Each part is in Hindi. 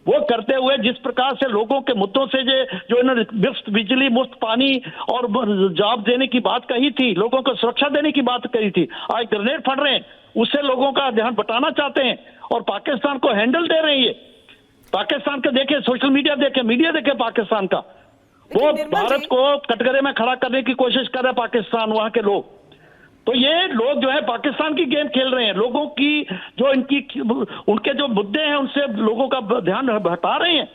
वो करते हुए जिस प्रकार से लोगों के मुद्दों से जो इन्होंने मुफ्त बिजली, मुफ्त पानी और जॉब देने की बात कही थी, लोगों को सुरक्षा देने की बात कही थी, आज ग्रेनेड फट रहे हैं, उससे लोगों का ध्यान बटाना चाहते हैं और पाकिस्तान को हैंडल दे रहे हैं। ये पाकिस्तान के देखे, सोशल मीडिया देखे, मीडिया देखे पाकिस्तान का, वो भारत को कटघरे में खड़ा करने की कोशिश कर रहे हैं पाकिस्तान, वहां के लोग। तो ये लोग जो है पाकिस्तान की गेम खेल रहे हैं, लोगों की जो उनके जो मुद्दे हैं उनसे लोगों का ध्यान हटा रहे हैं।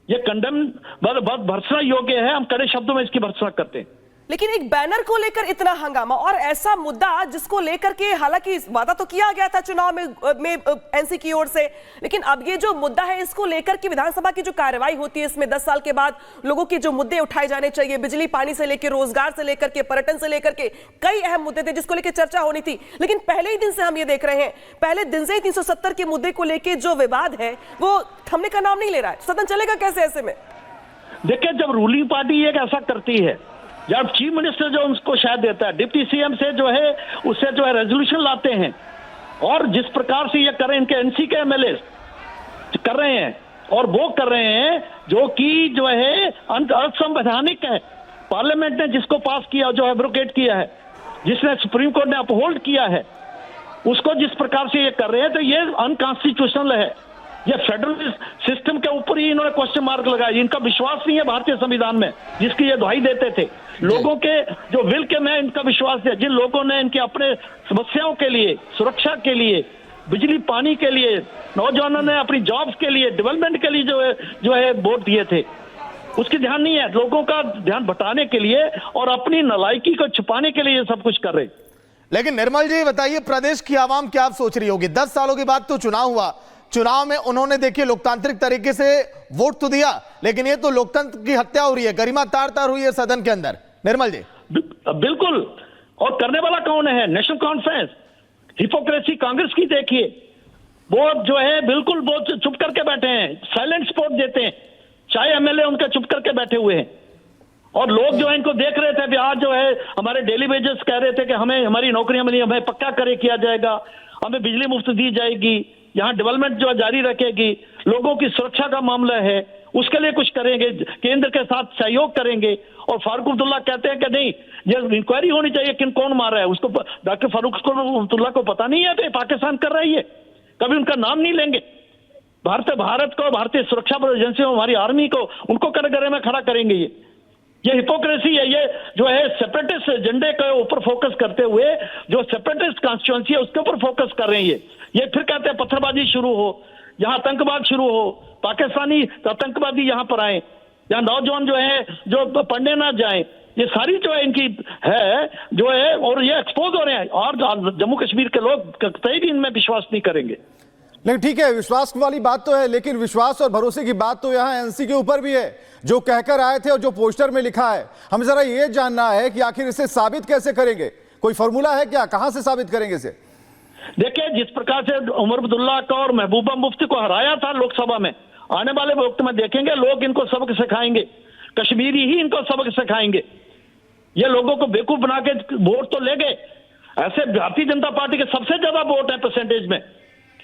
ये कंडम बहुत भर्त्सना योग्य है, हम कड़े शब्दों में इसकी भर्त्सना करते हैं। लेकिन एक बैनर को लेकर इतना हंगामा और ऐसा मुद्दा जिसको लेकर के हालांकि वादा तो किया गया था चुनाव में एनसी की ओर से, लेकिन अब ये जो मुद्दा है इसको लेकर के विधानसभा की जो कार्रवाई होती है इसमें 10 साल के बाद लोगों के जो मुद्दे उठाए जाने चाहिए, बिजली पानी से लेकर, रोजगार से लेकर के, पर्यटन से लेकर के कई अहम मुद्दे थे जिसको लेकर चर्चा होनी थी। लेकिन पहले ही दिन से हम ये देख रहे हैं, पहले दिन से ही 370 के मुद्दे को लेकर जो विवाद है वो थमने का नाम नहीं ले रहा है। सदन चलेगा कैसे ऐसे में? देखिए, जब रूलिंग पार्टी एक ऐसा करती है, जब चीफ मिनिस्टर जो उनको शायद देता है, डिप्टी सीएम से जो है उससे जो है रेजोल्यूशन लाते हैं, और जिस प्रकार से ये कर रहे हैं, इनके एनसी के एमएलए कर रहे हैं और वो कर रहे हैं जो कि जो है असंवैधानिक है। पार्लियामेंट ने जिसको पास किया, जो एब्रोगेट किया है, जिसने सुप्रीम कोर्ट ने अपहोल्ड किया है, उसको जिस प्रकार से ये कर रहे हैं तो ये अनकॉन्स्टिट्यूशनल है। ये फेडरल सिस्टम के ऊपर ही इन्होंने क्वेश्चन मार्क लगाया। इनका विश्वास नहीं है भारतीय संविधान में जिसकी ये दुहाई देते थे। लोगों के जो विल के में इनका विश्वास है, जिन लोगों ने इनके अपने समस्याओं के लिए, सुरक्षा के लिए, बिजली पानी के लिए, नौजवानों ने अपनी जॉब्स के लिए, डेवलपमेंट के लिए जो है वोट दिए थे, उसकी ध्यान नहीं है। लोगों का ध्यान बटाने के लिए और अपनी नालायकी को छुपाने के लिए ये सब कुछ कर रहे। लेकिन निर्मल जी बताइए, प्रदेश की आवाम क्या सोच रही होगी? 10 सालों के बाद तो चुनाव हुआ, चुनाव में उन्होंने देखिए लोकतांत्रिक तरीके से वोट तो दिया, लेकिन ये तो लोकतंत्र की हत्या हो रही है, गरिमा तार-तार हुई है सदन के अंदर। निर्मल जी बिल्कुल, और करने वाला कौन है? नेशनल कॉन्फ्रेंस, हिपोक्रेसी कांग्रेस की देखिए, वो जो है बिल्कुल वो चुप करके बैठे हैं, साइलेंट सपोर्ट देते हैं, चाहे एमएलए उनका चुप करके बैठे हुए हैं। और लोग जो है इनको देख रहे थे, आज जो है हमारे डेली वेजेस कह रहे थे कि हमें हमारी नौकरियां मिली, हमें पक्का करे किया जाएगा, हमें बिजली मुफ्त दी जाएगी, यहाँ डेवलपमेंट जो जारी रखेगी, लोगों की सुरक्षा का मामला है, उसके लिए कुछ करेंगे, केंद्र के साथ सहयोग करेंगे। और फारूक अब्दुल्ला कहते हैं कि नहीं, ये इंक्वायरी होनी चाहिए, कौन मार रहा है उसको। डॉक्टर फारूक अब्दुल्ला को पता नहीं है कि पाकिस्तान कर रहा है, ये कभी उनका नाम नहीं लेंगे। भारत को, भारतीय सुरक्षा एजेंसियों, हमारी आर्मी को, उनको कटघरे में खड़ा करेंगे। ये हिपोक्रेसी है। ये जो है सेपरेटिस्ट एजेंडे के ऊपर फोकस करते हुए, जो सेपरेटिस्ट कॉन्स्टिट्यूएंसी है उसके ऊपर फोकस कर रहे हैं। ये फिर कहते हैं पत्थरबाजी शुरू हो, यहाँ आतंकवाद शुरू हो, पाकिस्तानी आतंकवादी यहाँ पर आए, यहाँ नौजवान जो है जो पढ़ने ना जाए, ये सारी जो है इनकी है जो है, और ये एक्सपोज हो रहे हैं। और जम्मू कश्मीर के लोग कतई भी इनमें विश्वास नहीं करेंगे। नहीं, ठीक है, विश्वास वाली बात तो है, लेकिन विश्वास और भरोसे की बात तो यहाँ एनसी के ऊपर भी है, जो कहकर आए थे और जो पोस्टर में लिखा है। हमें जरा ये जानना है कि आखिर इसे साबित कैसे करेंगे? कोई फॉर्मूला है क्या? कहां से साबित करेंगे इसे? देखिए, जिस प्रकार से उमर अब्दुल्ला को और महबूबा मुफ्ती को हराया था लोकसभा में, आने वाले वक्त में देखेंगे लोग इनको सबक सिखाएंगे, कश्मीरी ही इनको सबक सिखाएंगे। ये लोगों को बेवकूफ बना के वोट तो ले गए, ऐसे भारतीय जनता पार्टी के सबसे ज्यादा वोट है परसेंटेज में,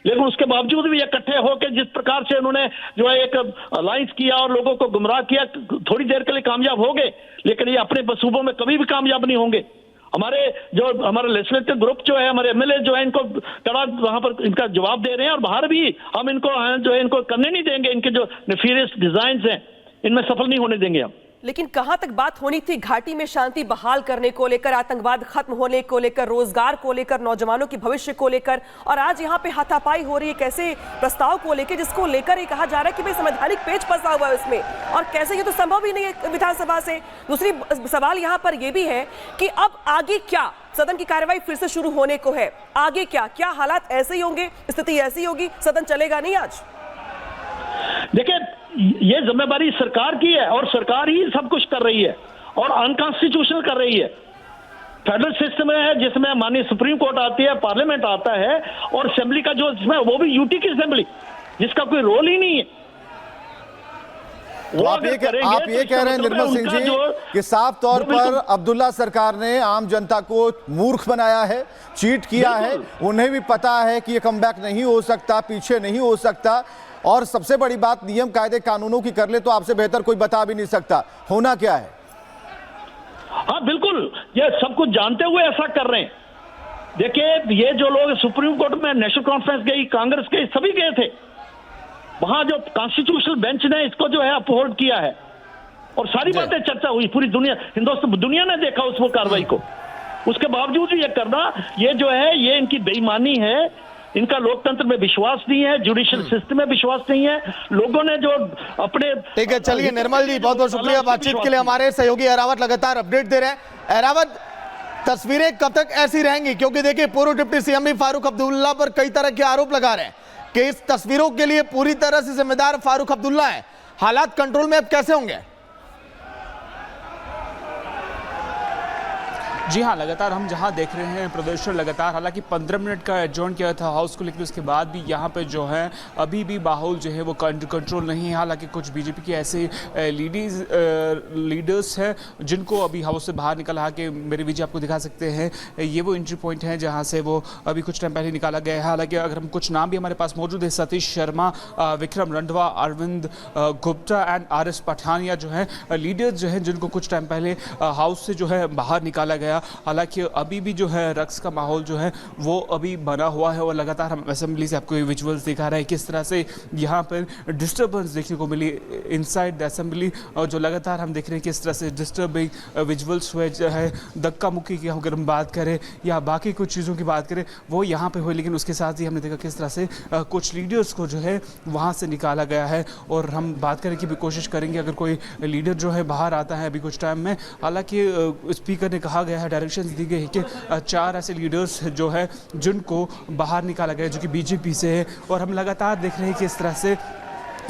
लेकिन उसके बावजूद भी इकट्ठे होकर जिस प्रकार से उन्होंने जो है एक अलायंस किया और लोगों को गुमराह किया, थोड़ी देर के लिए कामयाब हो गए, लेकिन ये अपने सूबों में कभी भी कामयाब नहीं होंगे। हमारे लेजिस्लेटिव ग्रुप जो है, हमारे एमएलए जो है, इनको कड़ा वहां पर इनका जवाब दे रहे हैं, और बाहर भी हम इनको जो है इनको करने नहीं देंगे। इनके जो नेफियस डिजाइन हैं इनमें सफल नहीं होने देंगे हम। लेकिन कहां तक बात होनी थी घाटी में शांति बहाल करने को लेकर, आतंकवाद खत्म होने को लेकर, रोजगार को लेकर, नौजवानों के भविष्य को लेकर, और आज यहां पे हाथापाई हो रही है कैसे प्रस्ताव को लेकर, जिसको लेकर ये कहा जा रहा है कि भाई संवैधानिक पेच फंसा हुआ है उसमें, और कैसे ये तो संभव ही नहीं है विधानसभा से। दूसरी सवाल यहां पर यह भी है कि अब आगे क्या? सदन की कार्रवाई फिर से शुरू होने को है, आगे क्या हालात ऐसे ही होंगे, स्थिति ऐसी होगी, सदन चलेगा नहीं आज? देखिए, ये जिम्मेदारी सरकार की है और सरकार ही सब कुछ कर रही है और अनकॉन्स्टिट्यूशनल कर रही है। फेडरल सिस्टम है जिसमें माननीय सुप्रीम कोर्ट आती है, पार्लियामेंट आता है, और असेंबली का जो इसमें वो भी यूटी की असेंबली जिसका कोई रोल ही नहीं है। तो आप ये कह रहे हैं निर्मल सिंह जी कि साफ तौर पर अब्दुल्ला सरकार ने आम जनता को मूर्ख बनाया है, चीट किया है, उन्हें भी पता है कि ये कमबैक नहीं हो सकता, पीछे नहीं हो सकता, और सबसे बड़ी बात, नियम कायदे कानूनों की कर ले तो आपसे बेहतर कोई बता भी नहीं सकता। होना क्या है? हाँ बिल्कुल, ये सब कुछ जानते हुए ऐसा कर रहे हैं। देखिए, ये जो लोग सुप्रीम कोर्ट में नेशनल कॉन्फ्रेंस गई, कांग्रेस गई, सभी गए थे। वहां जो कॉन्स्टिट्यूशनल बेंच ने इसको जो है अपहोल्ड किया है और सारी बातें चर्चा हुई, पूरी दुनिया, हिंदुस्तान दुनिया ने देखा उस वो कार्रवाई को। उसके बावजूद भी ये करना, ये जो है ये इनकी बेईमानी है। इनका लोकतंत्र में विश्वास नहीं है, जुडिशियल सिस्टम में विश्वास नहीं है। लोगों ने जो अपने, ठीक है, चलिए निर्मल जी, बहुत बहुत शुक्रिया बातचीत के लिए। हमारे सहयोगी अहरावत लगातार अपडेट दे रहे हैं। अहरावत, तस्वीरें कब तक ऐसी रहेंगी? क्योंकि देखिए, पूर्व डिप्टी सीएम भी फारूक अब्दुल्ला पर कई तरह के आरोप लगा रहे हैं कि इस तस्वीरों के लिए पूरी तरह से जिम्मेदार फारूक अब्दुल्ला है। हालात कंट्रोल में अब कैसे होंगे? जी हाँ, लगातार हम जहाँ देख रहे हैं प्रदर्शन लगातार, हालांकि 15 मिनट का एडजॉर्न किया था हाउस को, लेकिन उसके बाद भी यहाँ पे जो है अभी भी माहौल जो है वो कंट्रोल नहीं है। हालांकि कुछ बीजेपी के ऐसे लीडर्स हैं जिनको अभी हाउस से बाहर निकाला के मेरे विजय आपको दिखा सकते हैं। ये वो एंट्री पॉइंट है जहाँ से वो अभी कुछ टाइम पहले निकाला गया है। हालांकि अगर हम कुछ नाम भी हमारे पास मौजूद है, सतीश शर्मा, विक्रम रंधवा, अरविंद गुप्ता एंड RS पठानिया जो है लीडर्स जो हैं जिनको कुछ टाइम पहले हाउस से जो है बाहर निकाला गया। हालांकि अभी भी जो है रक्स का माहौल जो है वो अभी बना हुआ है और लगातार हम असेंबली से आपको ये विजुअल्स दिखा रहे हैं किस तरह से यहाँ पर डिस्टर्बेंस देखने को मिली इनसाइड द असेंबली, और जो लगातार हम देख रहे हैं किस तरह से डिस्टर्बिंग विजुअल्स हुए जो है। धक्का मुक्की की अगर हम बात करें या बाकी कुछ चीज़ों की बात करें वो यहाँ पे हुए, लेकिन उसके साथ ही हमने देखा किस तरह से कुछ लीडर्स को जो है वहाँ से निकाला गया है। और हम बात करें कि भी कोशिश करेंगे अगर कोई लीडर जो है बाहर आता है अभी कुछ टाइम में। हालांकि स्पीकर ने कहा गया है, डायरेक्शंस दी गई है कि 4 ऐसे लीडर्स जो है जिनको बाहर निकाला गया जो कि बीजेपी से है। और हम लगातार देख रहे हैं कि इस तरह से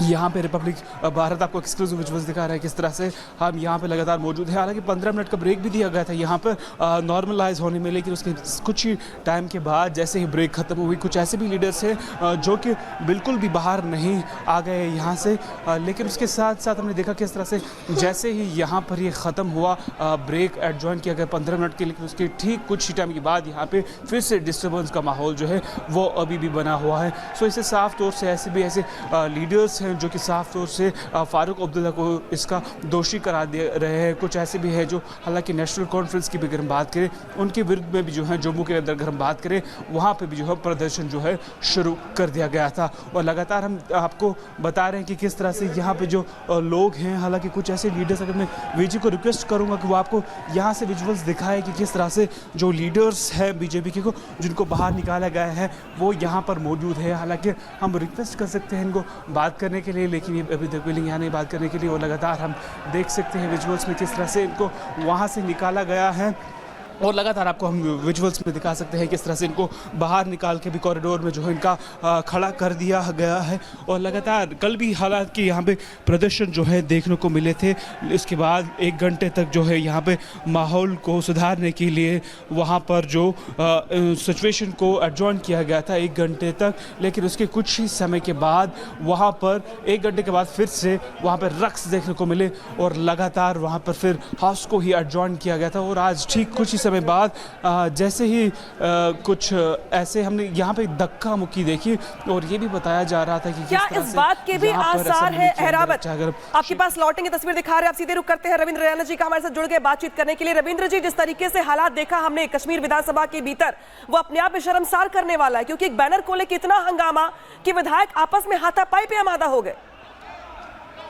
यहाँ पे रिपब्लिक भारत आपको एक्सक्लूसिव विजुअल्स दिखा रहा है किस तरह से हम यहाँ पे लगातार मौजूद है। हालांकि 15 मिनट का ब्रेक भी दिया गया था यहाँ पर नॉर्मलाइज होने में, लेकिन उसके कुछ ही टाइम के बाद जैसे ही ब्रेक खत्म हुई कुछ ऐसे भी लीडर्स हैं जो कि बिल्कुल भी बाहर नहीं आ गए यहाँ से। लेकिन उसके साथ साथ हमने देखा किस तरह से जैसे ही यहाँ पर ये ख़त्म हुआ ब्रेक एडजॉइन किया गया 15 मिनट के, लेकिन उसके ठीक कुछ ही टाइम के बाद यहाँ पे फिर से डिस्टर्बेंस का माहौल जो है वो अभी भी बना हुआ है। सो इसे साफ तौर से ऐसे भी ऐसे लीडर्स हैं जो कि साफ तौर से फारूक अब्दुल्ला को इसका दोषी करार दे रहे हैं। कुछ ऐसे भी है जो हालांकि नेशनल कॉन्फ्रेंस की भी अगर हम बात करें उनके विरुद्ध में भी जो है जम्मू के अंदर अगर हम बात करें वहाँ पे भी जो है प्रदर्शन जो है शुरू कर दिया गया था। और लगातार हम आपको बता रहे हैं कि किस तरह से यहाँ पे जो लोग हैं, हालांकि कुछ ऐसे लीडर्स, अगर मैं वीजी को रिक्वेस्ट करूँगा कि वो आपको यहाँ से विजुअल्स दिखाए कि किस तरह से जो लीडर्स हैं बीजेपी के को जिनको बाहर निकाला गया है वो यहाँ पर मौजूद है। हालांकि हम रिक्वेस्ट कर सकते हैं इनको बात करने के लिए, लेकिन ये अभी तक विलिंग यहाँ नहीं बात करने के लिए। और लगातार हम देख सकते हैं विजुअल्स में किस तरह से इनको वहाँ से निकाला गया है। और लगातार आपको हम विजुअल्स में दिखा सकते हैं किस तरह से इनको बाहर निकाल के भी कॉरिडोर में जो है इनका खड़ा कर दिया गया है। और लगातार कल भी हालांकि यहाँ पे प्रदर्शन जो है देखने को मिले थे, इसके बाद 1 घंटे तक जो है यहाँ पे माहौल को सुधारने के लिए वहाँ पर जो सिचुएशन को एडजॉर्न किया गया था 1 घंटे तक, लेकिन उसके कुछ ही समय के बाद वहाँ पर 1 घंटे के बाद फिर से वहाँ पर रक्स देखने को मिले और लगातार वहाँ पर फिर हाउस को ही एडजॉर्न किया गया था। और आज ठीक कुछ ही समय बाद जैसे ही कुछ ऐसे हमने यहाँ पे धक्का मुक्की देखी और ये भी बताया जा रहा था कि क्या इस बात के भी आसार है अहरावत? आपके पास लौटेंगे तस्वीर दिखा रहे हैं, आप सीधे रुख करते हैं रविंद्र रैना जी का हमारे साथ जुड़ गए बातचीत करने के लिए। रविंद्र जी, जिस तरीके से हालात देखा हमने कश्मीर विधानसभा के भीतर वो अपने आप में शर्मसार करने वाला है, क्योंकि एक बैनर को लेकर इतना हंगामा कि विधायक आपस में हाथापाई पे आमादा हो गए।